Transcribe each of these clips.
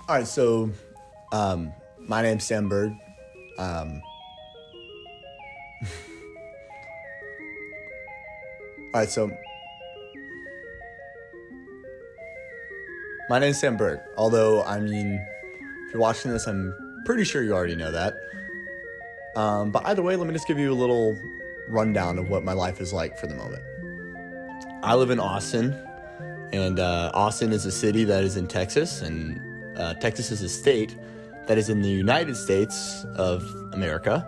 All right, so my name's Sam Bird. All right, so my name's Sam Bird. Although, I mean, if you're watching this, I'm pretty sure you already know that. But either way, let me just give you a little rundown of what my life is like for the moment. I live in Austin, and Austin is a city that is in Texas, and Texas is a state that is in the United States of America.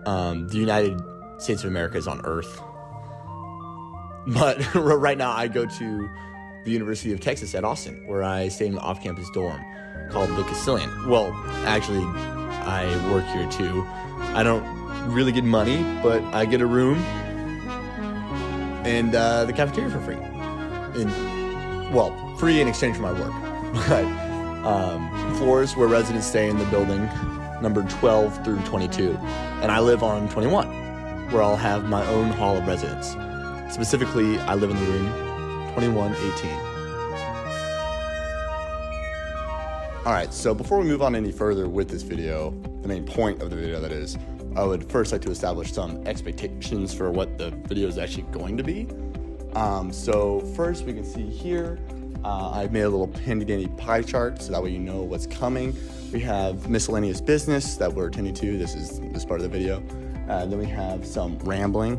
The United States of America is on Earth. But right now I go to the University of Texas at Austin, where I stay in an off-campus dorm called the Sullen. Well, actually, I work here too. I don't really get money, but I get a room and the cafeteria for free. Free in exchange for my work. But floors where residents stay in the building, numbered 12 through 22. And I live on 21, where I'll have my own hall of residence. Specifically, I live in the room 2118. Alright, so before we move on any further with this video, the main point of the video that is, I would first like to establish some expectations for what the video is actually going to be. So first we can see here, I've made a little handy dandy pie chart so that way you know what's coming. We have miscellaneous business that we're attending to. This is this part of the video. Then we have some rambling,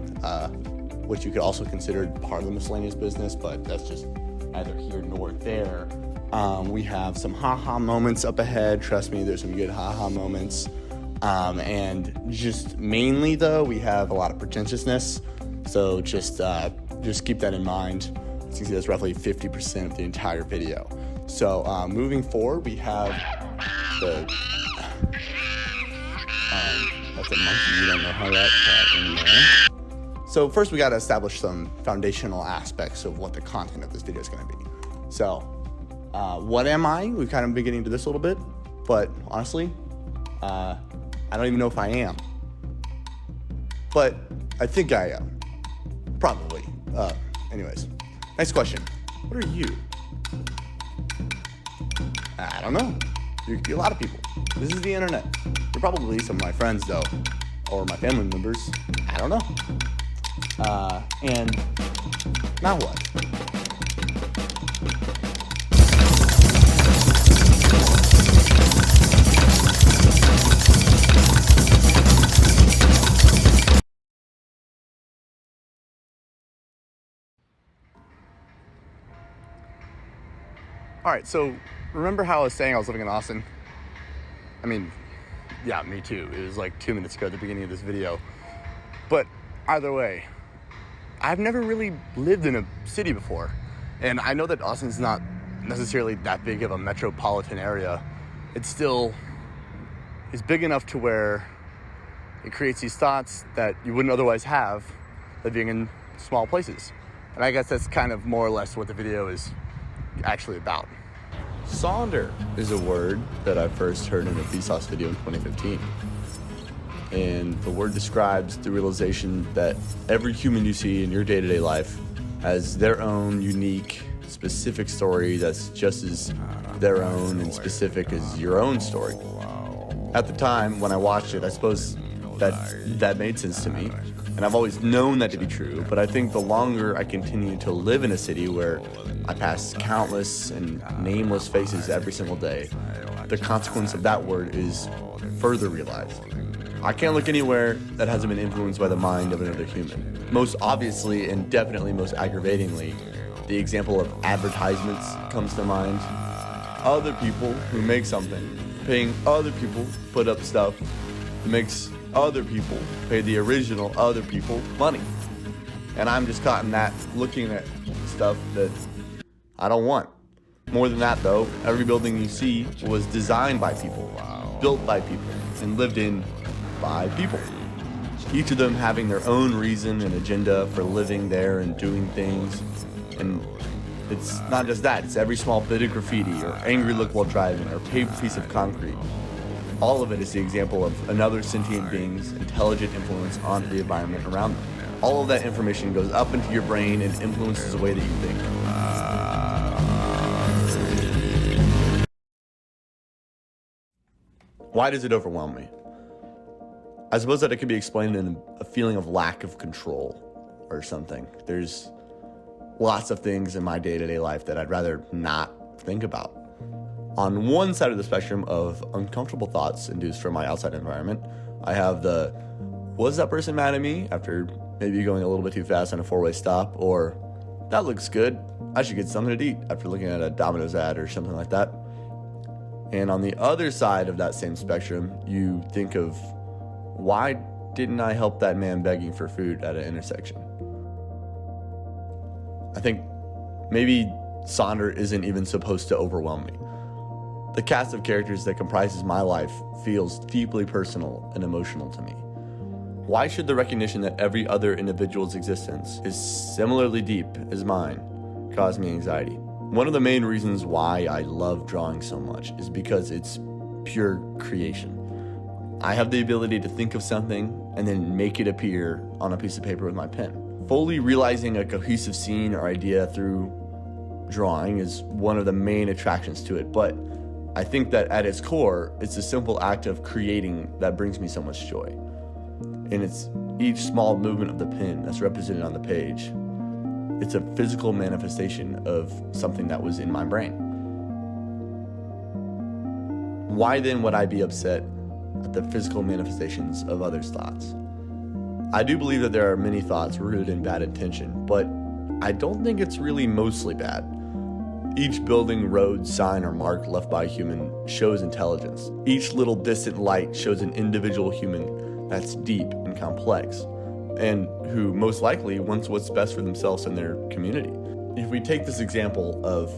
which you could also consider part of the miscellaneous business, but that's just neither here nor there. We have some haha moments up ahead. Trust me, there's some good haha moments. And just mainly though, we have a lot of pretentiousness. So just keep that in mind. As you can see, that's roughly 50% of the entire video. So moving forward, we have the that's a monkey. You don't know how that got in there. So first, we got to establish some foundational aspects of what the content of this video is going to be. So, what am I? We've kind of been getting into this a little bit, but honestly, I don't even know if I am. But I think I am. Probably. Anyways, next question. What are you? I don't know. You could be a lot of people. This is the internet. You're probably some of my friends, though, or my family members. I don't know. And now what? All right, so remember how I was saying I was living in Austin? I mean, yeah, me too. It was like 2 minutes ago at the beginning of this video. But either way, I've never really lived in a city before. And I know that Austin's not necessarily that big of a metropolitan area. It still is big enough to where it creates these thoughts that you wouldn't otherwise have living in small places. And I guess that's kind of more or less what the video is actually about. Sonder is a word that I first heard in a Vsauce video in 2015. And the word describes the realization that every human you see in your day-to-day life has their own unique, specific story that's just as their own and specific as your own story. At the time, when I watched it, I suppose that made sense to me. And I've always known that to be true, but I think the longer I continue to live in a city where I pass countless and nameless faces every single day, the consequence of that word is further realized. I can't look anywhere that hasn't been influenced by the mind of another human. Most obviously and definitely most aggravatingly, the example of advertisements comes to mind. Other people who make something, paying other people to put up stuff that makes other people pay the original other people money. And I'm just caught in that, looking at stuff that I don't want. More than that though, every building you see was designed by people, built by people, and lived in by people. Each of them having their own reason and agenda for living there and doing things. And it's not just that, it's every small bit of graffiti or angry look while driving or paved piece of concrete. All of it is the example of another sentient being's intelligent influence onto the environment around them. All of that information goes up into your brain and influences the way that you think. Why does it overwhelm me? I suppose that it could be explained in a feeling of lack of control or something. There's lots of things in my day-to-day life that I'd rather not think about. On one side of the spectrum of uncomfortable thoughts induced from my outside environment, I have the, was that person mad at me after maybe going a little bit too fast on a four-way stop, or that looks good, I should get something to eat after looking at a Domino's ad or something like that. And on the other side of that same spectrum, you think of, why didn't I help that man begging for food at an intersection? I think maybe Sonder isn't even supposed to overwhelm me. The cast of characters that comprises my life feels deeply personal and emotional to me. Why should the recognition that every other individual's existence is similarly deep as mine cause me anxiety? One of the main reasons why I love drawing so much is because it's pure creation. I have the ability to think of something and then make it appear on a piece of paper with my pen. Fully realizing a cohesive scene or idea through drawing is one of the main attractions to it, but I think that at its core, it's a simple act of creating that brings me so much joy. And it's each small movement of the pen that's represented on the page. It's a physical manifestation of something that was in my brain. Why then would I be upset at the physical manifestations of others' thoughts? I do believe that there are many thoughts rooted in bad intention, but I don't think it's really mostly bad. Each building, road, sign, or mark left by a human shows intelligence. Each little distant light shows an individual human that's deep and complex, and who most likely wants what's best for themselves and their community. If we take this example of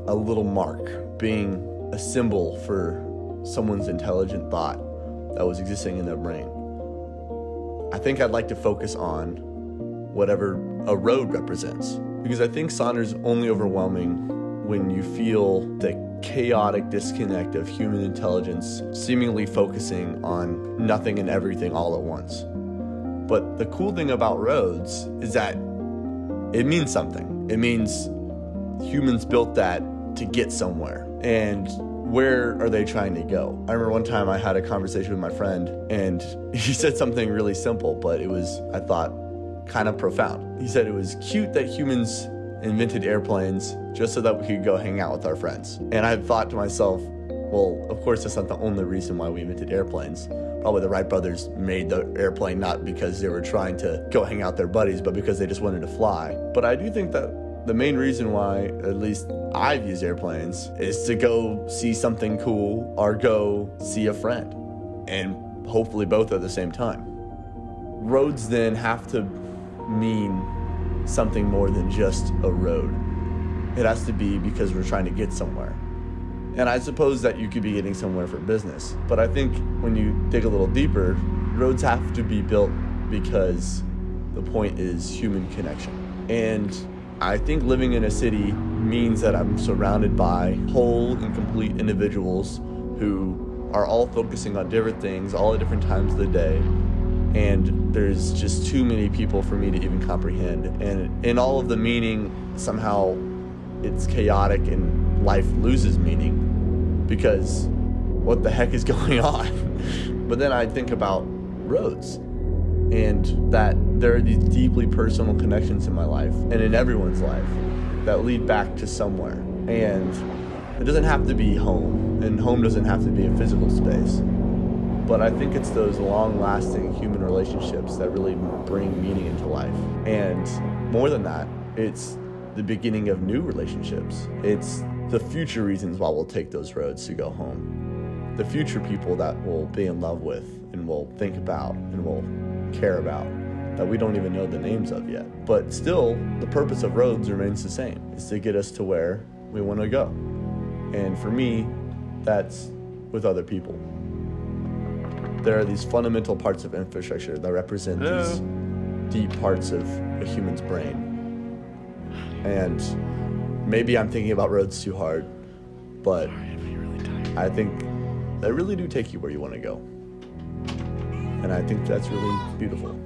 a little mark being a symbol for someone's intelligent thought that was existing in their brain, I think I'd like to focus on whatever a road represents, because I think Sonder's only overwhelming when you feel the chaotic disconnect of human intelligence seemingly focusing on nothing and everything all at once. But the cool thing about roads is that it means something. It means humans built that to get somewhere. And where are they trying to go? I remember one time I had a conversation with my friend, and he said something really simple, but it was, I thought, kind of profound. He said it was cute that humans invented airplanes just so that we could go hang out with our friends. And I thought to myself, well, of course that's not the only reason why we invented airplanes. Probably the Wright brothers made the airplane not because they were trying to go hang out with their buddies, but because they just wanted to fly. But I do think that the main reason why, at least I've used airplanes, is to go see something cool or go see a friend, and hopefully both at the same time. Roads then have to mean something more than just a road. It has to be because we're trying to get somewhere. And I suppose that you could be getting somewhere for business, but I think when you dig a little deeper, roads have to be built because the point is human connection. And I think living in a city means that I'm surrounded by whole and complete individuals who are all focusing on different things all at different times of the day. And there's just too many people for me to even comprehend. And in all of the meaning, somehow it's chaotic and life loses meaning because what the heck is going on? But then I think about roads, and that there are these deeply personal connections in my life and in everyone's life that lead back to somewhere. And it doesn't have to be home, and home doesn't have to be a physical space. But I think it's those long-lasting human relationships that really bring meaning into life. And more than that, it's the beginning of new relationships. It's the future reasons why we'll take those roads to go home. The future people that we'll be in love with and we'll think about and we'll care about that we don't even know the names of yet. But still, the purpose of roads remains the same. It's to get us to where we want to go. And for me, that's with other people. There are these fundamental parts of infrastructure that represent these deep parts of a human's brain. And maybe I'm thinking about roads too hard, but I think they really do take you where you want to go. And I think that's really beautiful.